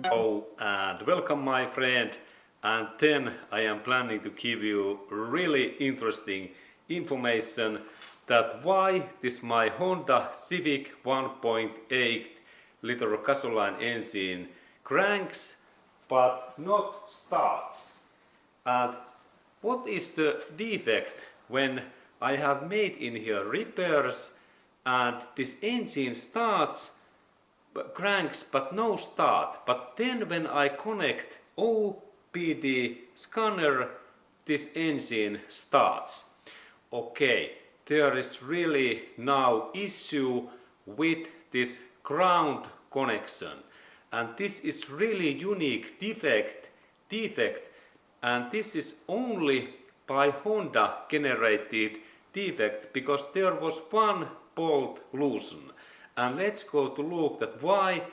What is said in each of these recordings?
Hello and welcome my friend, and then I am planning to give you really interesting information that why this my Honda Civic 1.8 liter gasoline engine cranks but not starts, and what is the defect when I have made in here repairs and this engine starts, cranks but no start, but then when I connect OBD scanner, this engine starts. Okay, there is really now issue with this ground connection, and this is really unique defect, and this is only by Honda generated defect because there was one bolt loosened. And let's go to look at why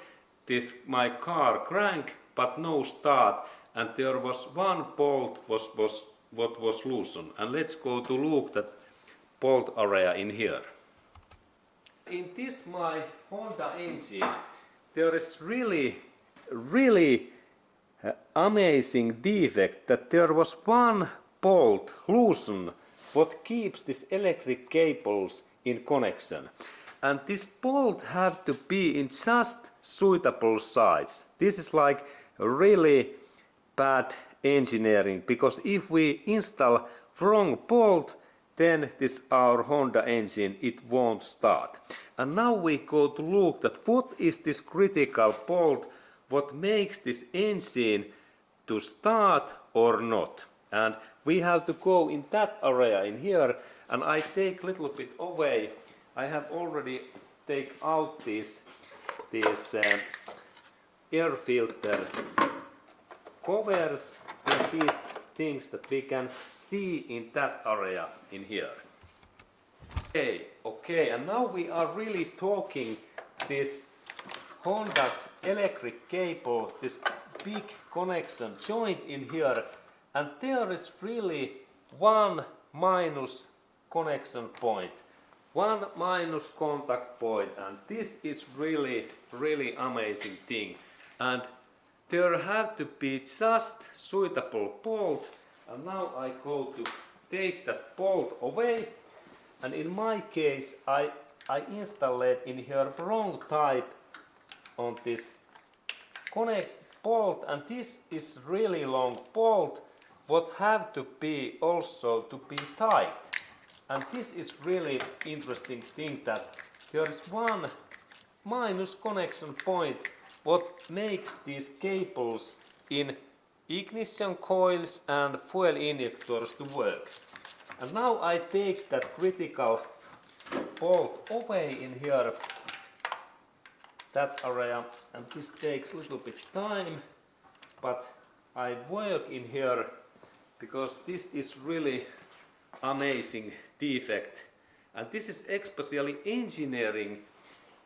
this my car crank but no start, and there was one bolt what was loosened. And let's go to look that bolt area in here. In this my Honda engine there is really amazing defect that there was one bolt loosened what keeps this electric cables in connection. And this bolt have to be in just suitable size. This is like really bad engineering, because if we install wrong bolt, then this our Honda engine it won't start. And now we go to look at what is this critical bolt what makes this engine to start or not. And we have to go in that area in here, and I take little bit away. I have already take out these air filter covers and these things that we can see in that area in here. Okay, and now we are really talking this Honda's electric cable, this big connection joint in here, and there is really one minus connection point. One minus contact point, and this is really amazing thing. And there have to be just suitable bolt, and now I go to take that bolt away, and in my case I installed in here wrong type on this connect bolt, and this is really long bolt what have to be also to be tight. And this is really interesting thing that there is one minus connection point what makes these cables in ignition coils and fuel injectors to work. And now I take that critical bolt away in here, that area, and this takes a little bit time, but I work in here because this is really amazing defect, and this is especially engineering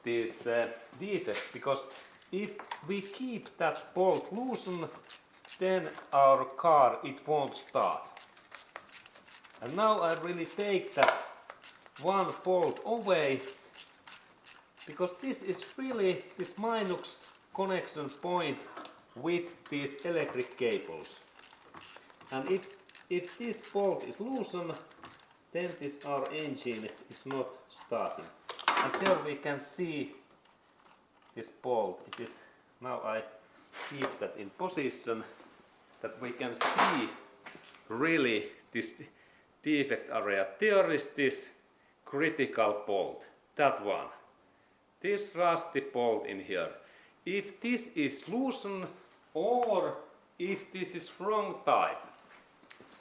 this defect, because if we keep that bolt loosened, then our car it won't start. And now I really take that one bolt away, because this is really this minus connection point with these electric cables. And if this bolt is loosened, then this our engine is not starting. And there we can see this bolt. It is now I keep that in position that we can see really this defect area. There is this critical bolt, that one. This rusty bolt in here. If this is loosened or if this is wrong type,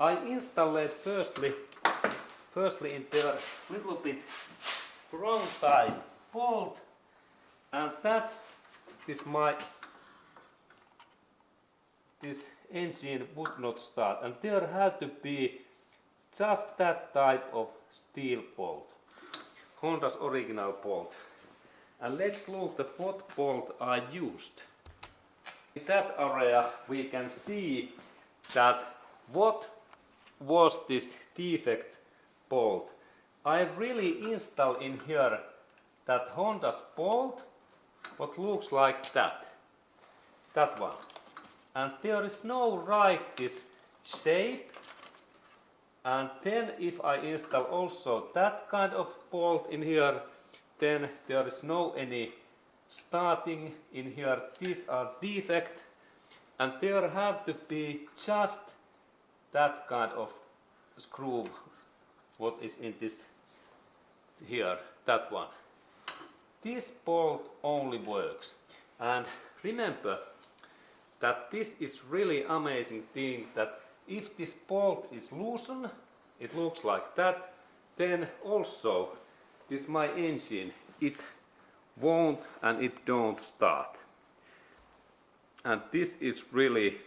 I installed firstly in there little bit wrong type bolt, and that's this engine would not start, and there had to be just that type of steel bolt, Honda's original bolt. And let's look at what bolt I used. In that area we can see that what was this defect bolt. I really install in here that Honda's bolt, what looks like that. That one. And there is no right this shape. And then if I install also that kind of bolt in here, then there is no any starting in here. These are defect, and there have to be just that kind of screw what is in this here, that one. This bolt only works. And remember that this is really amazing thing, that if this bolt is loosened, it looks like that, then also this my engine, it won't and it don't start. And this is really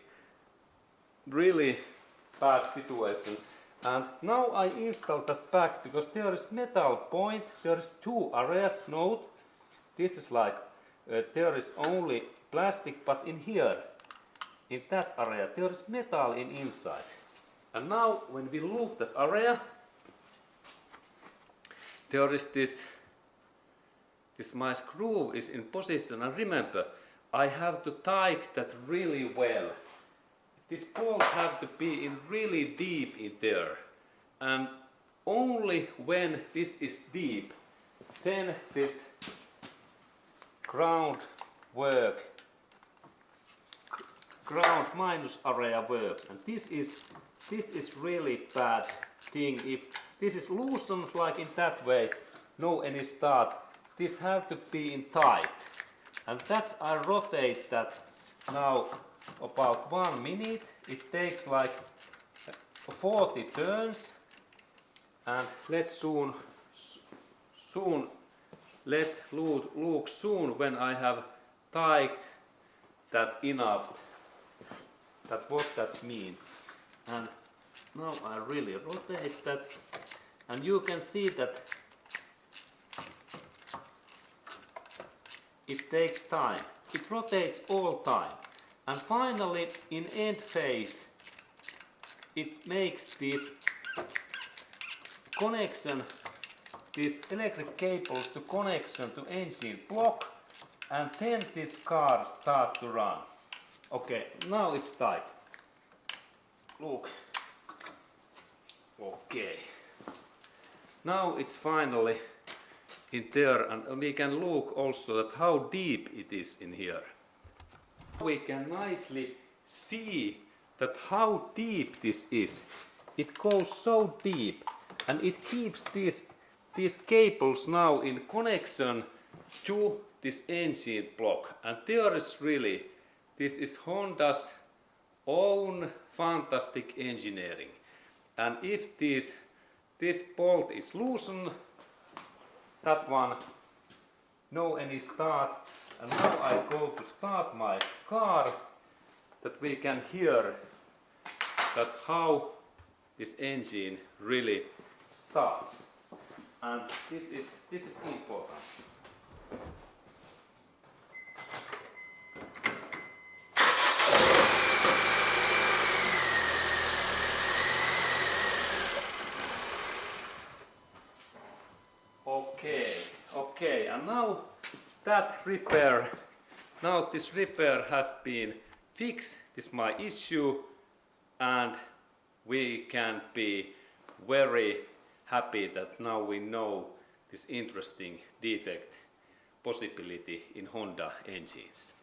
bad situation. And now I install that back because there is metal point, there is two areas, note. This is like, there is only plastic, but in here, in that area, there is metal inside. And now when we look that area, there is this my screw is in position, and remember, I have to tighten that really well. This bolt have to be in really deep in there, and only when this is deep, then this ground minus area works. And this is really bad thing. If this is loosened like in that way, no any start, this have to be in tight. And that's I rotate that now about 1 minute. It takes like 40 turns, and let's soon let look soon when I have tightened that enough, that what that means. And now I really rotate that, and you can see that it takes time. It rotates all time. And finally, in end phase, it makes this connection, these electric cables to connection to engine block, and then this car start to run. Okay, now it's tight. Look. Okay. Now it's finally in there, and we can look also at how deep it is in here. We can nicely see that how deep this is. It goes so deep, and it keeps these cables now in connection to this engine block. And there is really, this is Honda's own fantastic engineering. And if this bolt is loosened, that one, no any start. And now I go to start my car, that we can hear that how this engine really starts. And this is important. Okay, and now that repair, now this repair has been fixed. This is my issue, and we can be very happy that now we know this interesting defect possibility in Honda engines.